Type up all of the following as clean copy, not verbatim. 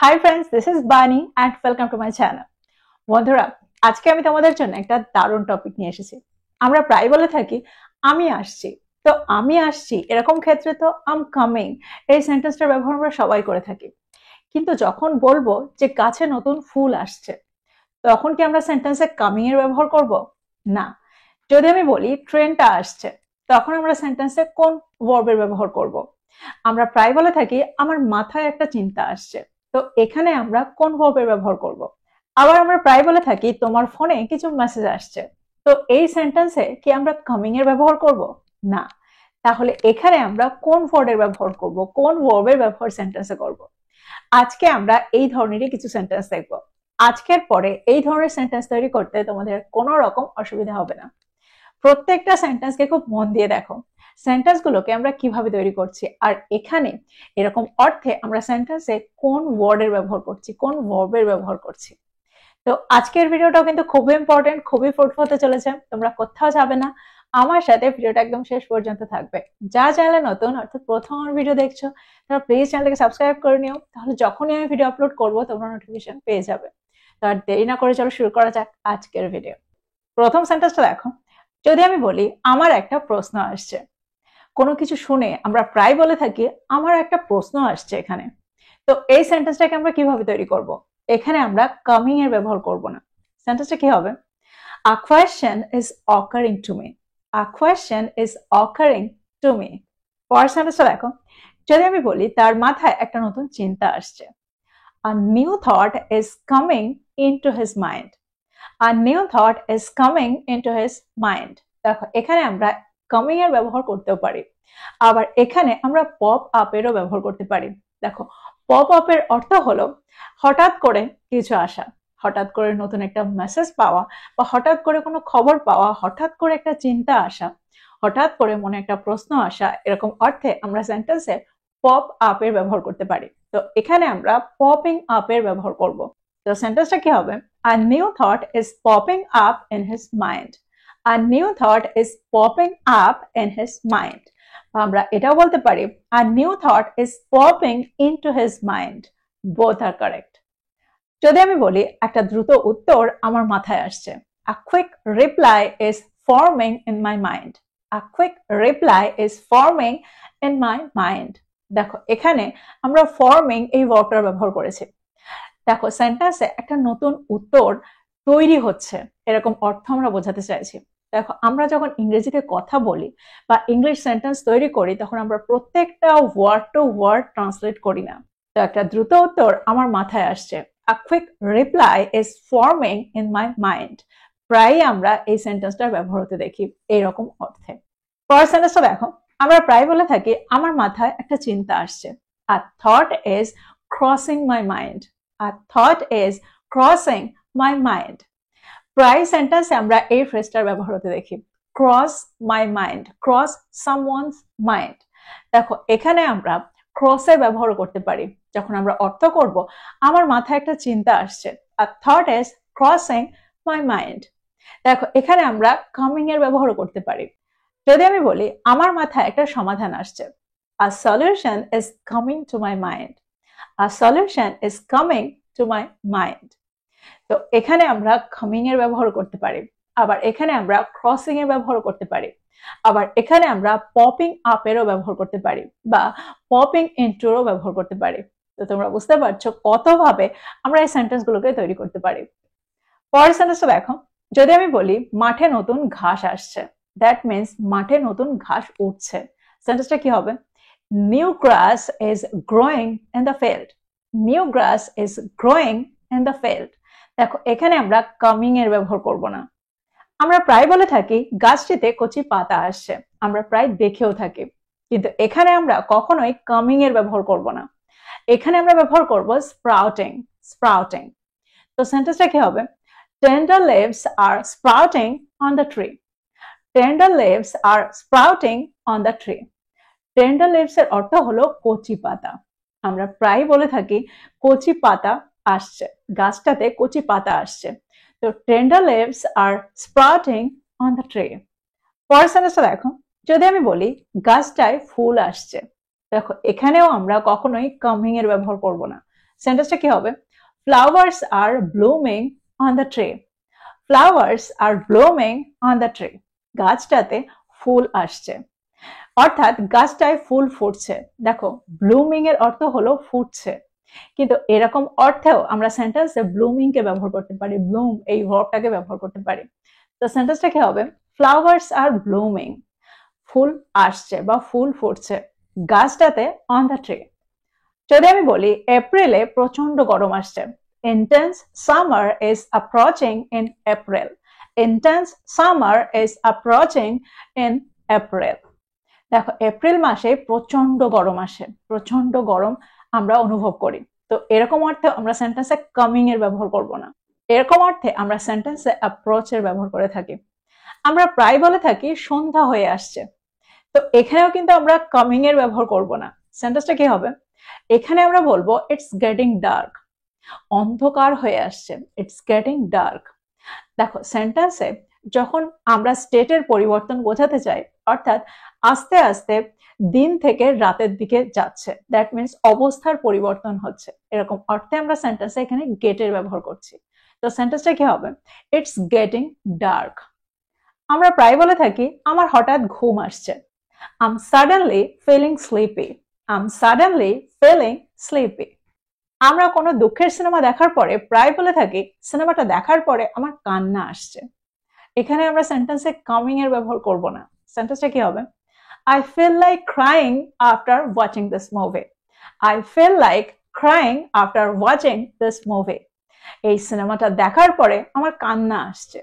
Hi friends, this is বানি and welcome to my channel. বন্ধুরা, আজকে আমি তোমাদের জন্য একটা দারুণ টপিক নিয়ে এসেছি। আমরা প্রায় বলে থাকি আমি আসছি। তো আমি আসছি এরকম ক্ষেত্রে তো আম কামিং এই সেন্টেন্সটার ব্যবহার আমরা সবাই করে থাকি। কিন্তু যখন বলবো যে গাছে নতুন ফুল আসছে, তখন কি আমরা সেন্টেন্সে কামিং এর ব্যবহার করব? না। যদি আমি বলি ট্রেনটা আসছে, তখন আমরা সেন্টেন্সে কোন ভার্বের ব্যবহার করব? আমরা প্রায় বলে থাকি আমার মাথায় একটা চিন্তা আসছে, তো এখানে আমরা কোন ভার্বের ব্যবহার করব? আবার আমরা প্রায় বলে থাকি তোমার ফোনে কিছু মেসেজ আসছে, তো এই সেন্টেন্সে কি আমরা কামিং এর ব্যবহার করব? না। তাহলে এখানে আমরা কোন ভার্বের ব্যবহার করব, কোন ভার্বের ব্যবহার সেন্টেন্সে করব? আজকে আমরা এই ধরনেরই কিছু সেন্টেন্স দেখব। আজকের পরে এই ধরনের সেন্টেন্স তৈরি করতে তোমাদের কোনো রকম অসুবিধা হবে না। প্রত্যেকটা সেন্টেন্সকে খুব মন দিয়ে দেখো, সেন্টেন্স গুলোকে আমরা কিভাবে তৈরি করছি, আর এখানে এরকম অর্থে আমরা সেন্টেন্সে কোন ওয়ার্ডের ব্যবহার করছি, কোন ভার্বের ব্যবহার করছি। তো আজকের ভিডিওটাও কিন্তু খুবই ইম্পর্টেন্ট, খুবই ফ্রুটফুল হতে চলেছে। তোমরা কোথাও যাবে না, আমার সাথে ভিডিওটা একদম শেষ পর্যন্ত থাকবে। যা চ্যানেলে নতুন অর্থাৎ প্রথম আমার ভিডিও দেখছো, তারা প্লিজ চ্যানেলটাকে সাবস্ক্রাইব করে নিও, তাহলে যখনই আমি ভিডিও আপলোড করবো তোমরা নোটিফিকেশন পেয়ে যাবে। তো আর দেরি না করে চলো শুরু করা যাক আজকের ভিডিও। প্রথম সেন্টেন্সটা দেখো, যদি আমি বলি আমার একটা প্রশ্ন আসছে। কোনো কিছু শুনে আমরা প্রায় বলে থাকি আমার একটা প্রশ্ন আসছে এখানে। তো এই সেন্টেন্সটাকে আমরা কিভাবে তৈরি করব? এখানে আমরা কামিং এর ব্যবহার করব না। সেন্টেন্সটা কি হবে? A question is occurring to me. A question is occurring to me. পরের সেন্টেন্সটা দেখো, যদি আমি বলি তার মাথায় একটা নতুন চিন্তা আসছে। A new thought is coming into his mind. A new thought is coming into his mind. দেখো, এখানে আমরা কামিং এর ব্যবহার করতেও পারি, আবার এখানে আমরা পপ আপ এরও ব্যবহার করতে পারি। দেখো, পপ আপ এর অর্থ হলো হঠাৎ করে কিছু আসা, হঠাৎ করে নতুন একটা মেসেজ পাওয়া, বা হঠাৎ করে কোনো খবর পাওয়া, হঠাৎ করে একটা চিন্তা আসা, হঠাৎ করে মনে একটা প্রশ্ন আসা, এরকম অর্থে আমরা সেন্টেন্সে পপ আপ এর ব্যবহার করতে পারি। তো এখানে আমরা পপিং আপ এর ব্যবহার করব। তো সেন্টেন্সটা কি হবে? A new thought is popping up in his mind. A new thought is popping up in his mind. আমরা এটাও বলতে পারি a new thought is popping into his mind. Both are correct. যদি আমি বলি একটা দ্রুত উত্তর আমার মাথায় আসছে, a quick reply is forming in my mind. A quick reply is forming in my mind. দেখো, এখানে আমরা forming এই ভার্বটার ব্যবহার করেছি। দেখো, সেন্টেন্সে একটা নতুন উত্তর তৈরি হচ্ছে এরকম অর্থ আমরা বোঝাতে চাইছি। দেখো, আমরা যখন ইংরেজিতে কথা বলি বা ইংলিশ সেন্টেন্স তৈরি করি, তখন আমরা প্রত্যেকটা ওয়ার্ড টু ওয়ার্ড ট্রান্সলেট করি না। তো একটা দ্রুত উত্তর আমার মাথায় আসছে, a quick reply is forming in my mind. প্রায়ই আমরা এই সেন্টেন্সটার ব্যবহার হতে দেখি এইরকম অর্থে। পরের সেন্টেন্সটা দেখো, আমরা প্রায় বলে থাকি আমার মাথায় একটা চিন্তা আসছে, a thought is crossing my mind. A thought is crossing my mind. প্রায় সেন্টেন্সে আমরা এই ফ্রেজটার ব্যবহার হতে দেখি, cross my mind, cross someone's mind. দেখো, এখানে আমরা ক্রসের ব্যবহার করতে পারি যখন আমরা অর্থ করব আমার মাথায় একটা চিন্তা আসছে, a thought is crossing my mind. দেখো, এখানে আমরা কামিং এর ব্যবহার করতে পারি। যদি আমি বলি আমার মাথায় একটা সমাধান আসছে, a solution is coming to my mind. A solution is coming to my mind. তো এখানে আমরা কামিং এর ব্যবহার করতে পারি, আবার এখানে আমরা ক্রসিং এর ব্যবহার করতে পারি, আবার এখানে আমরা পপিং আপ এরও ব্যবহার করতে পারি, বা পপিং ইনটুরও ব্যবহার করতে পারি। তো তোমরা বুঝতে পারছো কতভাবে আমরা এই সেন্টেন্স গুলোকে তৈরি করতে পারি। পরের সেন্টেন্সটা দেখো, যদি আমি বলি মাঠে নতুন ঘাস আসছে, দ্যাট মিনস মাঠে নতুন ঘাস উঠছে। সেন্টেন্সটা কি হবে? New grass is growing in the field. New grass is growing in the field. দেখো, এখানে আমরা কামিং এর ব্যবহার করব না। আমরা প্রায় বলে থাকি গাছটিতে কচি পাতা আসছে, আমরা প্রায় দেখেও থাকি, কিন্তু এখানে আমরা কখনোই কামিং এর ব্যবহার করব না। এখানে আমরা ব্যবহার করব স্প্রাউটিং, স্প্রাউটিং। তো সেন্টেন্সটা কি হবে? Tender leaves are sprouting on the tree. Tender leaves are sprouting on the tree. Tender leaves এর অর্থ হলো কচি পাতা। আমরা প্রায় বলে থাকি কচি পাতা আসছে, গাছটাতে কচি পাতা আসছে। তো tender leaves are sprouting on the tree. পরের সেন্টেন্সটা দেখো, যদি আমি বলি গাছটায় ফুল আসছে, দেখো এখানেও আমরা কখনোই কামিং এর ব্যবহার করব না। সেন্টেন্সটা কি হবে? Flowers are blooming on the tree. Flowers are blooming on the tree. গাছটাতে ফুল আসছে, অর্থাৎ গাছটায় ফুল ফুটছে। দেখো, ব্লুমিং এর অর্থ হলো ফুটছে, কিন্তু এরকম অর্থেও আমরা সেন্টেন্সে ব্লুমিং কে ব্যবহার করতে পারি, ব্লুম এই ভার্বটাকে ব্যবহার করতে পারি। তো সেন্টেন্সটা কি হবে? ফ্লাওয়ার্স আর ব্লুমিং, ফুল আসছে বা ফুল ফুটছে গাছটাতে অন দ্য ট্রি। যদি আমি বলি এপ্রিলে প্রচন্ড গরম আসছে, intense summer is approaching in April. Intense summer is approaching in April. দেখো, এপ্রিল মাসে প্রচন্ড গরম আসে, প্রচন্ড গরম আমরা অনুভব করি। তো এরকম অর্থে আমরা সেন্টেন্সে কামিং এর ব্যবহার করব না, এরকম অর্থে আমরা সেন্টেন্সে অ্যাপ্রোচ এর ব্যবহার করে থাকি। আমরা প্রায় বলে থাকি সন্ধ্যা হয়ে আসছে, তো এখানেও কিন্তু আমরা কামিং এর ব্যবহার করব না। সেন্টেন্সটা কি হবে? এখানে আমরা বলবো ইটস গেটিং ডার্ক। অন্ধকার হয়ে আসছে, ইটস গেটিং ডার্ক। দেখো, সেন্টেন্সে যখন আমরা স্টেটের পরিবর্তন বোঝাতে চাই, অর্থাৎ আস্তে আস্তে দিন থেকে রাতের দিকে যাচ্ছে, দ্যাট মিনস অবস্থার পরিবর্তন হচ্ছে, এরকম অর্থে আমরা সেন্টেন্সে এখানে গেটের ব্যবহার করছি। তো সেন্টেন্সটা কি হবে? It's getting dark. আমরা প্রায় বলে থাকি আমার হঠাৎ ঘুম আসছে, আম সাডেনলি ফিলিং স্লিপি। আম সাডেনলি ফিলিং স্লিপি। আমরা কোনো দুঃখের সিনেমা দেখার পরে প্রায় বলে থাকি সিনেমাটা দেখার পরে আমার কান্না আসছে। এখানে আমরা সেন্টেন্সে কামিং এর ব্যবহার করব না। সেন্টেন্সটা কি হবে? I feel like crying after watching this movie. I feel like crying after watching this movie. এই সিনেমাটা দেখার পরে আমার কান্না আসছে।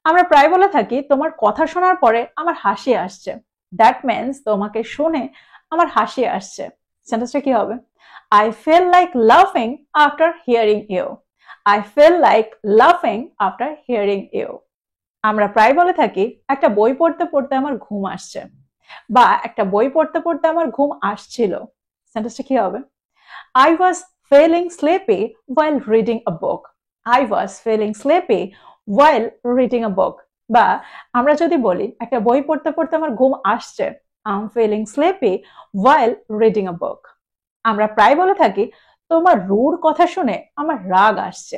আমরা প্রায় বলে থাকি তোমার কথা শোনার পরে আমার হাসি আসছে। দ্যাট মিন্স তোমাকে শুনে আমার হাসি আসছে। সেন্টেন্সটা কি হবে? I feel like laughing after hearing you. I feel like laughing after hearing you. আমরা প্রায় বলে থাকি একটা বই পড়তে পড়তে আমার ঘুম আসছে, বা একটা বই পড়তে পড়তে আমার ঘুম আসছিল। সেন্টেন্সটা কি হবে? I was feeling sleepy while reading a book. I was feeling sleepy while reading a book. বা আমরা যদি বলি একটা বই পড়তে পড়তে আমার ঘুম আসছে, I'm feeling sleepy while reading a book. আমরা প্রায় বলে থাকি তোমার রুড কথা শুনে আমার রাগ আসছে।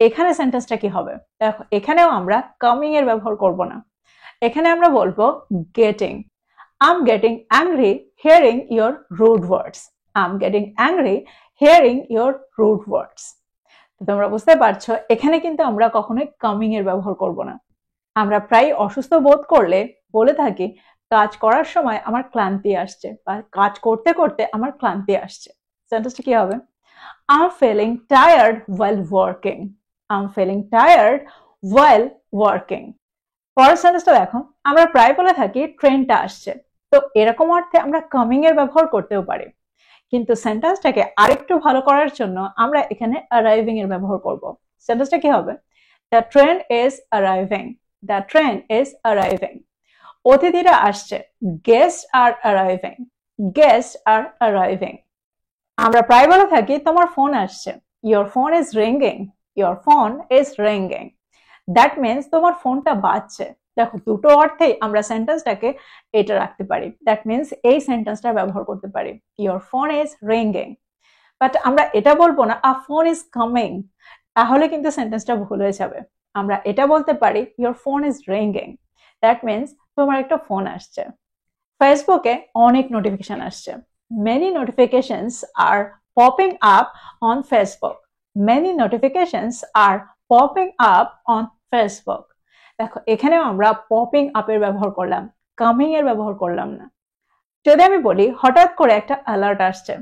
এখানে সেন্টেন্সটা কি হবে? দেখো, এখানেও আমরা কামিং এর ব্যবহার করব না, এখানে আমরা বলবো getting. I'm getting angry hearing your rude words. I'm getting angry hearing your rude words. তোমরা বুঝতে পারছো, এখানে কিন্তু আমরা কখনোই কামিং এর ব্যবহার করব না। আমরা প্রায় অসুস্থ বোধ করলে বলে থাকি কাজ করার সময় আমার ক্লান্তি আসছে, বা কাজ করতে করতে আমার ক্লান্তি আসছে। সেন্টেন্সটা কি হবে? I'm feeling tired while working. I'm feeling tired while working. পরের সেন্টেন্সটা দেখো, আমরা প্রায় বলে থাকি ট্রেনটা আসছে। তো এরকম অর্থে আমরা কামিং এর ব্যবহার করতেও পারি, কিন্তু সেন্টেন্সটাকে আরেকটু ভালো করার জন্য আমরা এখানে অ্যারাইভিং এর ব্যবহার করব। সেন্টেন্সটা কি হবে? The train is arriving. The train is arriving. অতিথিরা আসছে, গেস্ট আর অ্যারাইভিং। গেস্ট আর অ্যারাইভিং। আমরা প্রায় বলে থাকি তোমার ফোন আসছে, your phone is ringing. Your phone is ringing. That means তোমার ফোনটা বাজছে। দেখো, দুটো অর্থেই আমরা সেন্টেন্সটাকে এটা রাখতে পারি, দ্যাট মিনস এই সেন্টেন্সটা ব্যবহার করতে পারি, your phone is ringing. But আমরা এটা বলবো না আ ফোন ইজ কামিং, তাহলে কিন্তু সেন্টেন্সটা ভুল হয়ে যাবে। আমরা এটা বলতে পারি your phone is ringing, that means তোমার একটা ফোন আসছে। ফেসবুকে অনেক নোটিফিকেশন আসছে, many notifications are popping up on Facebook. Many notifications are popping up on Facebook. দেখো, এখানেও আমরা পপিং আপের ব্যবহার করলাম, কামিং এর ব্যবহার করলাম না। যদি আমি বলি হঠাৎ করে একটা অ্যালার্ট আসছে,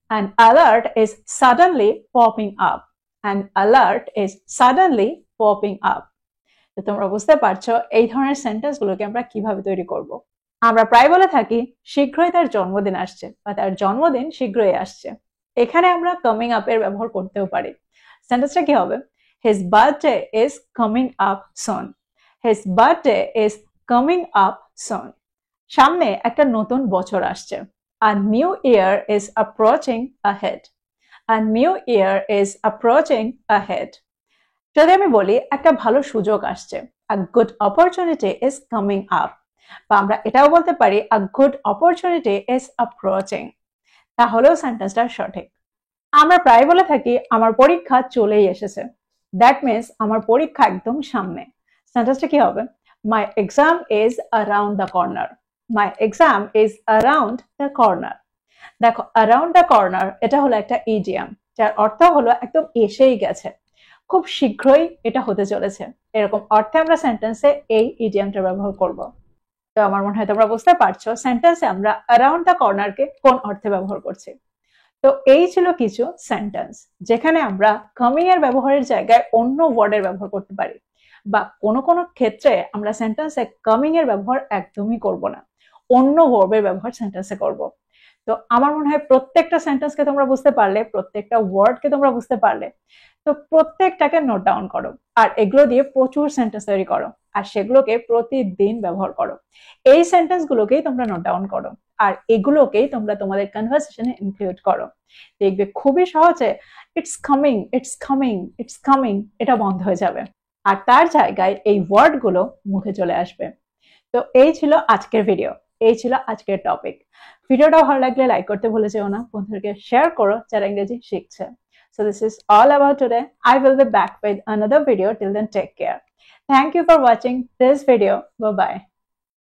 an alert is suddenly popping up. An alert is suddenly popping up. তো তোমরা বুঝতে পারছো এই ধরনের সেন্টেন্স গুলোকে আমরা কিভাবে তৈরি করব। আমরা প্রায় বলে থাকি শীঘ্রই তার জন্মদিন আসছে, বা তার জন্মদিন শীঘ্রই আসছে। এখানে আমরা কামিং আপ এর ব্যবহার করতেও পারি। সেন্টেন্সটা কি হবে? His birthday is coming up soon. His birthday is coming up soon. সামনে একটা নতুন বছর আসছে। A new year is approaching ahead. A new year is approaching ahead. যদি আমি বলি একটা ভালো সুযোগ আসছে, a good opportunity is coming up. বা আমরা এটাও বলতে পারি a good opportunity is approaching. তাহলেও সেন্টেন্সটা সঠিক। আমরা প্রায় বলে থাকি আমার পরীক্ষা চলেই এসেছে। দ্যাট মিনস আমার পরীক্ষা একদম সামনে। সেন্টেন্সটা কি হবে? মাই exam is around the corner. My exam is around the corner. দেখো, অ্যারাউন্ড দ্য কর্নার এটা হলো একটা ইডিয়াম, যার অর্থ হলো একদম এসেই গেছে, খুব শীঘ্রই এটা হতে চলেছে। এরকম অর্থে আমরা সেন্টেন্সে এই ইডিয়ামটা ব্যবহার করব। তো আমার মনে হয় তোমরা বুঝতে পারছো সেন্টেন্সে আমরা অ্যারাউন্ড দ্য কর্নারকে কোন অর্থে ব্যবহার করছি। তো এই ছিল কিছু সেন্টেন্স যেখানে আমরা কামিং এর ব্যবহারের জায়গায় অন্য ওয়ার্ডের ব্যবহার করতে পারি, বা কোনো কোনো ক্ষেত্রে আমরা সেন্টেন্সে কামিং এর ব্যবহার একদমই করব না, অন্য ভার্বের ব্যবহার সেন্টেন্সে করব। তো আমার মনে হয় প্রত্যেকটা সেন্টেন্সকে তোমরা বুঝতে পারলে, প্রত্যেকটা ওয়ার্ডকে তোমরা বুঝতে পারলে। তো প্রত্যেকটাকে নোট ডাউন করো, আর এগুলো দিয়ে প্রচুর সেন্টেন্স তৈরি করো, আর সেগুলোকে প্রতিদিন ব্যবহার করো। এই সেন্টেন্স গুলোকেই তোমরা নোট ডাউন করো, আর এগুলোকেই তোমরা তোমাদের কনভারসেশনে ইনক্লুড করো। দেখবে খুবই সহজে it's coming, it's coming, it's coming এটা বন্ধ হয়ে যাবে, আর তার জায়গায় এই ওয়ার্ড গুলো মুখে চলে আসবে। তো এই ছিল আজকের ভিডিও, এই ছিল আজকের টপিক। ভিডিওটা ভালো লাগলে লাইক করতে ভুলে যেও না, বন্ধুদেরকে শেয়ার করো যারা ইংরেজি শিখছে। So this is all about today. I will be back with another video. Till then, take care. Thank you for watching this video. Bye bye.